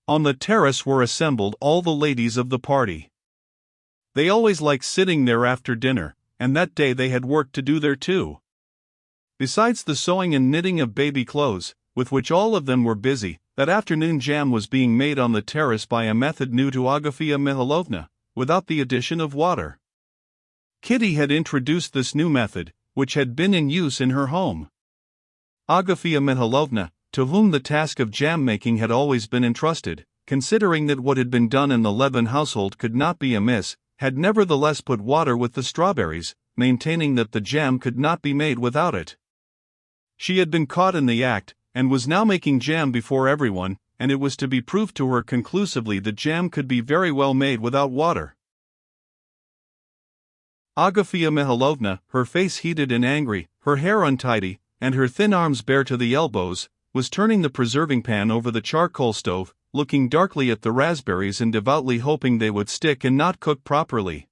On the terrace were assembled all the ladies of the party. They always liked sitting there after dinner, and that day they had work to do there too. Besides the sewing and knitting of baby clothes, with which all of them were busy, that afternoon jam was being made on the terrace by a method new to Agafia Mihalovna, without the addition of water. Kitty had introduced this new method, which had been in use in her home. Agafia Mihalovna, to whom the task of jam making had always been entrusted, considering that what had been done in the Levin household could not be amiss, had nevertheless put water with the strawberries, maintaining that the jam could not be made without it. She had been caught in the act, and was now making jam before everyone, and it was to be proved to her conclusively that jam could be very well made without water. Agafia Mihalovna, her face heated and angry, her hair untidy, and her thin arms bare to the elbows, was turning the preserving pan over the charcoal stove, looking darkly at the raspberries and devoutly hoping they would stick and not cook properly.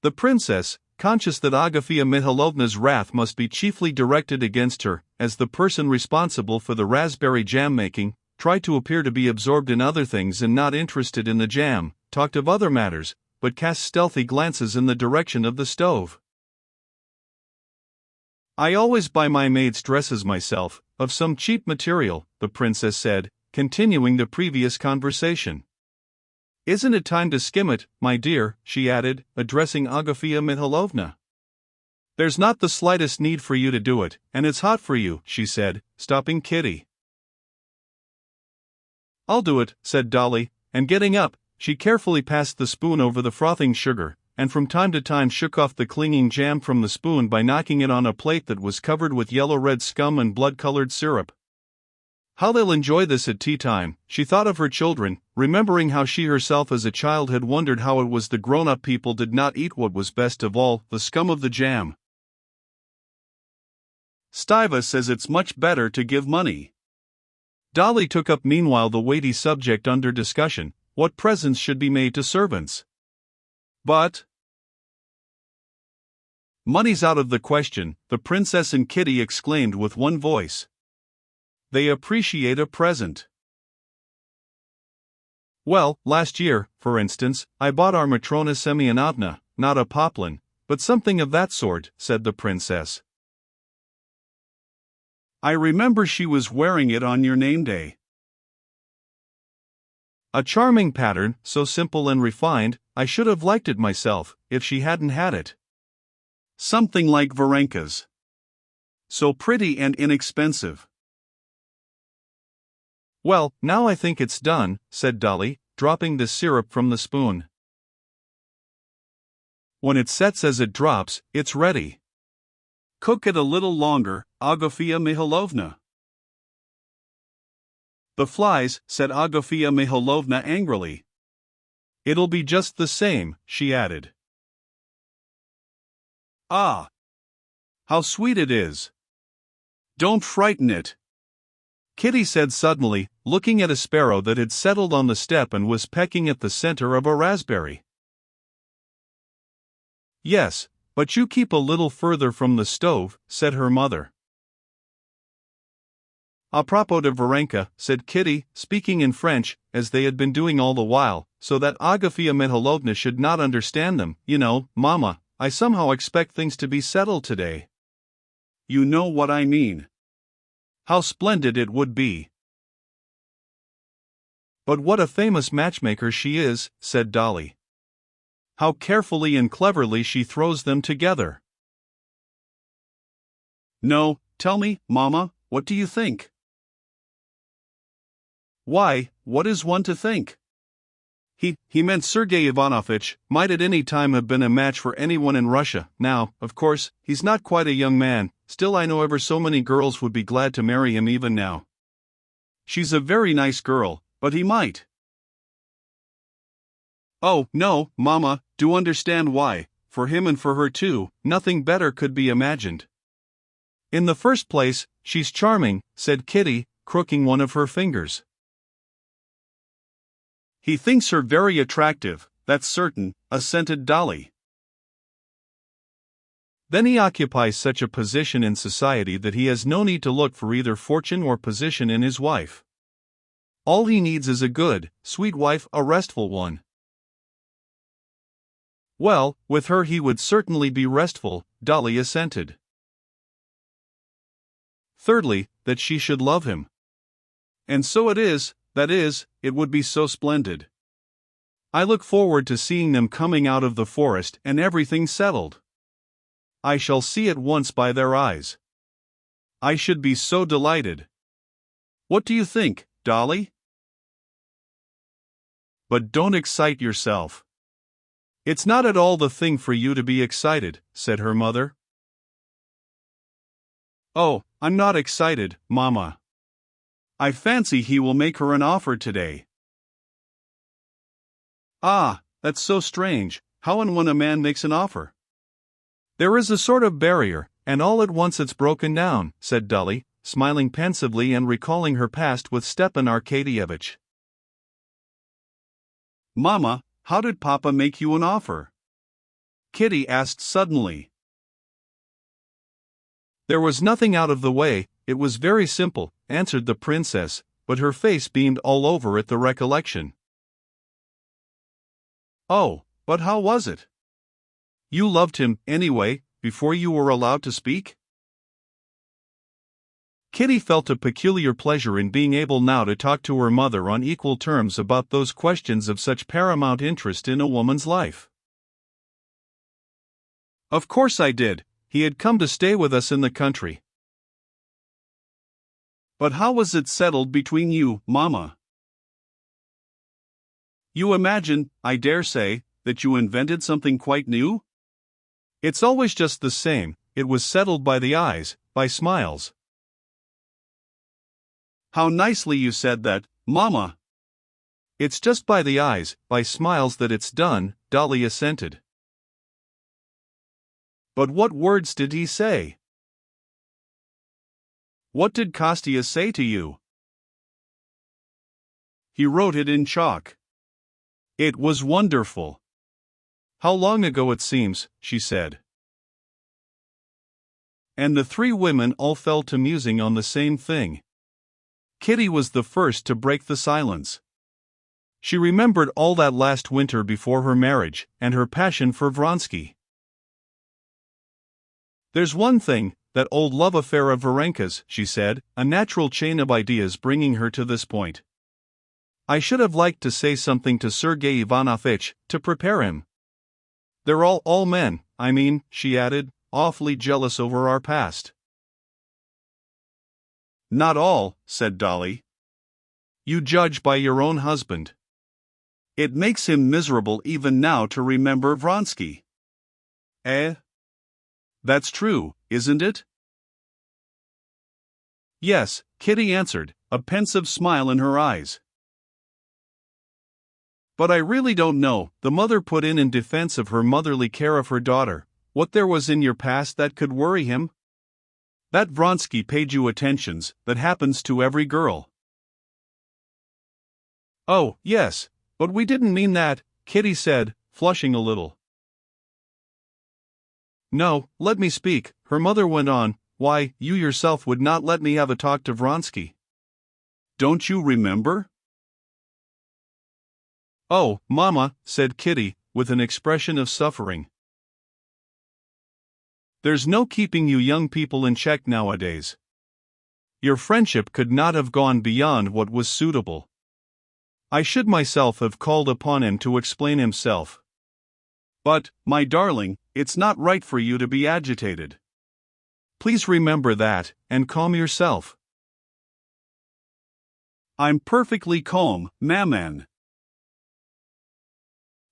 The princess, conscious that Agafia Mihalovna's wrath must be chiefly directed against her, as the person responsible for the raspberry jam making, tried to appear to be absorbed in other things and not interested in the jam, talked of other matters, but cast stealthy glances in the direction of the stove. "I always buy my maid's dresses myself, of some cheap material," the princess said, continuing the previous conversation. "Isn't it time to skim it, my dear?" she added, addressing Agafia Mihalovna. "There's not the slightest need for you to do it, and it's hot for you," she said, stopping Kitty. "I'll do it," said Dolly, and getting up, she carefully passed the spoon over the frothing sugar, and from time to time shook off the clinging jam from the spoon by knocking it on a plate that was covered with yellow-red scum and blood-colored syrup. "How they'll enjoy this at tea-time," she thought of her children, remembering how she herself as a child had wondered how it was the grown-up people did not eat what was best of all, the scum of the jam. "Stiva says it's much better to give money." Dolly took up meanwhile the weighty subject under discussion, what presents should be made to servants. "But money's out of the question," the princess and Kitty exclaimed with one voice. "They appreciate a present." "Well, last year, for instance, I bought our Matrona Semyonovna, not a poplin, but something of that sort," said the princess. "I remember she was wearing it on your name day. A charming pattern, so simple and refined, I should have liked it myself, if she hadn't had it. Something like Varenka's. So pretty and inexpensive." "Well, now I think it's done," said Dolly, dropping the syrup from the spoon. "When it sets as it drops, it's ready. Cook it a little longer, Agafia Mihalovna." "The flies," said Agafia Mihalovna angrily. "It'll be just the same," she added. "Ah! How sweet it is! Don't frighten it," Kitty said suddenly, looking at a sparrow that had settled on the step and was pecking at the center of a raspberry. "Yes, but you keep a little further from the stove," said her mother. "A propos de Varenka," said Kitty, speaking in French, as they had been doing all the while, so that Agafia Mihalovna should not understand them. "You know, Mama, I somehow expect things to be settled today." "You know what I mean. How splendid it would be." "But what a famous matchmaker she is," said Dolly. "How carefully and cleverly she throws them together." "No, tell me, Mama, what do you think?" "Why, what is one to think? He meant Sergei Ivanovitch, might at any time have been a match for anyone in Russia. Now, of course, he's not quite a young man, still I know ever so many girls would be glad to marry him even now. She's a very nice girl, but he might." "Oh, no, Mama, do understand why, for him and for her too, nothing better could be imagined." "In the first place, she's charming," said Kitty, crooking one of her fingers. "He thinks her very attractive, that's certain," assented Dolly. "Then he occupies such a position in society that he has no need to look for either fortune or position in his wife." All he needs is a good, sweet wife, a restful one. Well, with her he would certainly be restful, Dolly assented. Thirdly, that she should love him. And so it is, that is, it would be so splendid. I look forward to seeing them coming out of the forest and everything settled. I shall see at once by their eyes. I should be so delighted. What do you think, Dolly? But don't excite yourself. It's not at all the thing for you to be excited, said her mother. Oh, I'm not excited, Mama. I fancy he will make her an offer today. Ah, that's so strange, how and when a man makes an offer. There is a sort of barrier, and all at once it's broken down, said Dolly, smiling pensively and recalling her past with Stepan Arkadyevitch. Mama, how did Papa make you an offer? Kitty asked suddenly. There was nothing out of the way, it was very simple, answered the princess, but her face beamed all over at the recollection. Oh, but how was it? You loved him, anyway, before you were allowed to speak? Kitty felt a peculiar pleasure in being able now to talk to her mother on equal terms about those questions of such paramount interest in a woman's life. Of course I did, he had come to stay with us in the country. But how was it settled between you, Mama? You imagine, I dare say, that you invented something quite new? It's always just the same, it was settled by the eyes, by smiles. How nicely you said that, Mama! It's just by the eyes, by smiles that it's done, Dolly assented. But what words did he say? What did Kostya say to you? He wrote it in chalk. It was wonderful. How long ago it seems, she said. And the three women all fell to musing on the same thing. Kitty was the first to break the silence. She remembered all that last winter before her marriage, and her passion for Vronsky. There's one thing, that old love affair of Varenka's, she said, a natural chain of ideas bringing her to this point. I should have liked to say something to Sergei Ivanovitch, to prepare him. They're all men, I mean, she added, awfully jealous over our past. Not all, said Dolly. You judge by your own husband. It makes him miserable even now to remember Vronsky. Eh? That's true, isn't it? Yes, Kitty answered, a pensive smile in her eyes. But I really don't know, the mother put in defense of her motherly care of her daughter, what there was in your past that could worry him. That Vronsky paid you attentions, that happens to every girl. Oh, yes, but we didn't mean that, Kitty said, flushing a little. No, let me speak, her mother went on, why, you yourself would not let me have a talk to Vronsky. Don't you remember? Oh, Mama, said Kitty, with an expression of suffering. There's no keeping you young people in check nowadays. Your friendship could not have gone beyond what was suitable. I should myself have called upon him to explain himself. But, my darling, it's not right for you to be agitated. Please remember that, and calm yourself. I'm perfectly calm, Maman.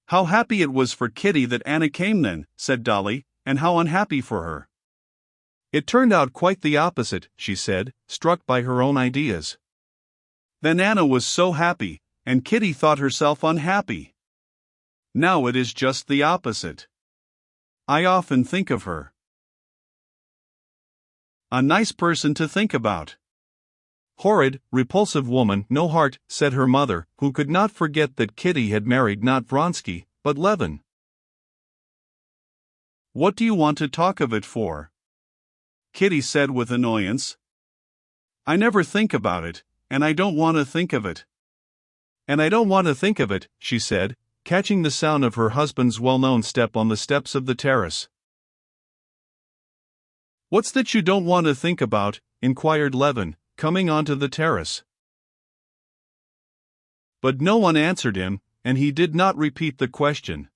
How happy it was for Kitty that Anna came then, said Dolly, and how unhappy for her. It turned out quite the opposite, she said, struck by her own ideas. Then Anna was so happy, and Kitty thought herself unhappy. Now it is just the opposite. I often think of her. A nice person to think about. Horrid, repulsive woman, no heart, said her mother, who could not forget that Kitty had married not Vronsky, but Levin. What do you want to talk of it for? Kitty said with annoyance. I never think about it, and I don't want to think of it. And I don't want to think of it, she said, catching the sound of her husband's well-known step on the steps of the terrace. What's that you don't want to think about? Inquired Levin, coming onto the terrace. But no one answered him, and he did not repeat the question.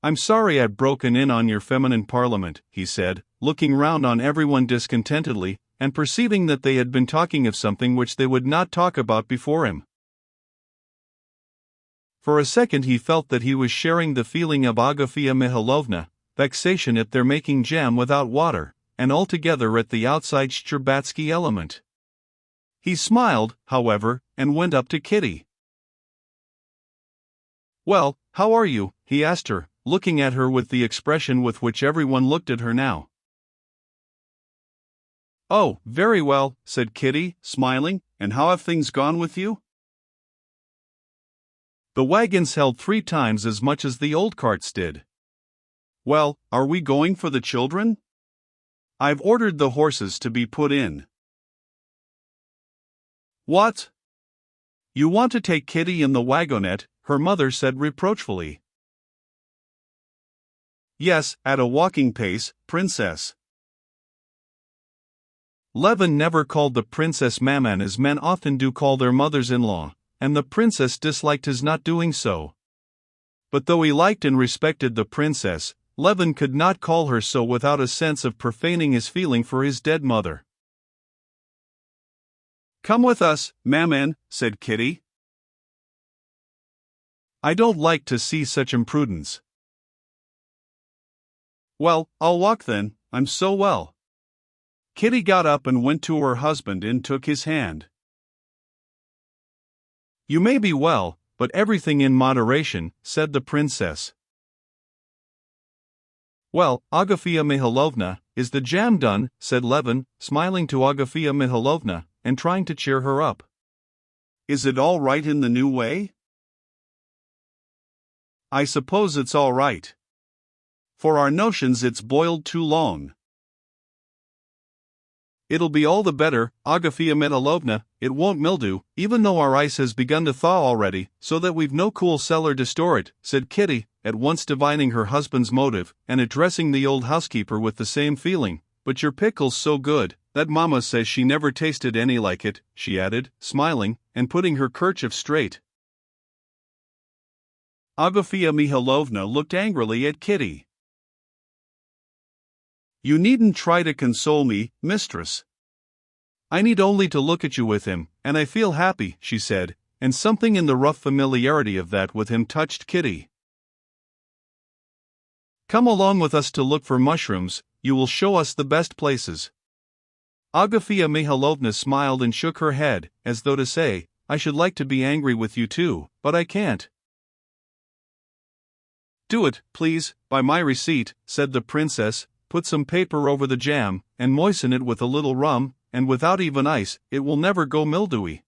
I'm sorry I've broken in on your feminine parliament, he said, looking round on everyone discontentedly, and perceiving that they had been talking of something which they would not talk about before him. For a second he felt that he was sharing the feeling of Agafea Mihalovna, vexation at their making jam without water, and altogether at the outside Shtcherbatsky element. He smiled, however, and went up to Kitty. Well, how are you? He asked her, looking at her with the expression with which everyone looked at her now. Oh, very well, said Kitty, smiling, and how have things gone with you? The wagons held 3 times as much as the old carts did. Well, are we going for the children? I've ordered the horses to be put in. What? You want to take Kitty in the wagonette? Her mother said reproachfully. Yes, at a walking pace, princess. Levin never called the princess Maman as men often do call their mothers-in-law, and the princess disliked his not doing so. But though he liked and respected the princess, Levin could not call her so without a sense of profaning his feeling for his dead mother. Come with us, Maman, said Kitty. I don't like to see such imprudence. Well, I'll walk then, I'm so well. Kitty got up and went to her husband and took his hand. You may be well, but everything in moderation, said the princess. Well, Agafea Mihalovna, is the jam done? Said Levin, smiling to Agafea Mihalovna, and trying to cheer her up. Is it all right in the new way? I suppose it's all right. For our notions it's boiled too long. It'll be all the better, Agafea Mihalovna, it won't mildew, even though our ice has begun to thaw already, so that we've no cool cellar to store it, said Kitty, at once divining her husband's motive, and addressing the old housekeeper with the same feeling. But your pickle's so good, that Mamma says she never tasted any like it, she added, smiling, and putting her kerchief straight. Agafea Mihalovna looked angrily at Kitty. You needn't try to console me, mistress. I need only to look at you with him, and I feel happy, she said, and something in the rough familiarity of that with him touched Kitty. Come along with us to look for mushrooms, you will show us the best places. Agafea Mihalovna smiled and shook her head, as though to say, I should like to be angry with you too, but I can't. Do it, please, by my receipt, said the princess. Put some paper over the jam, and moisten it with a little rum, and without even ice, it will never go mildewy.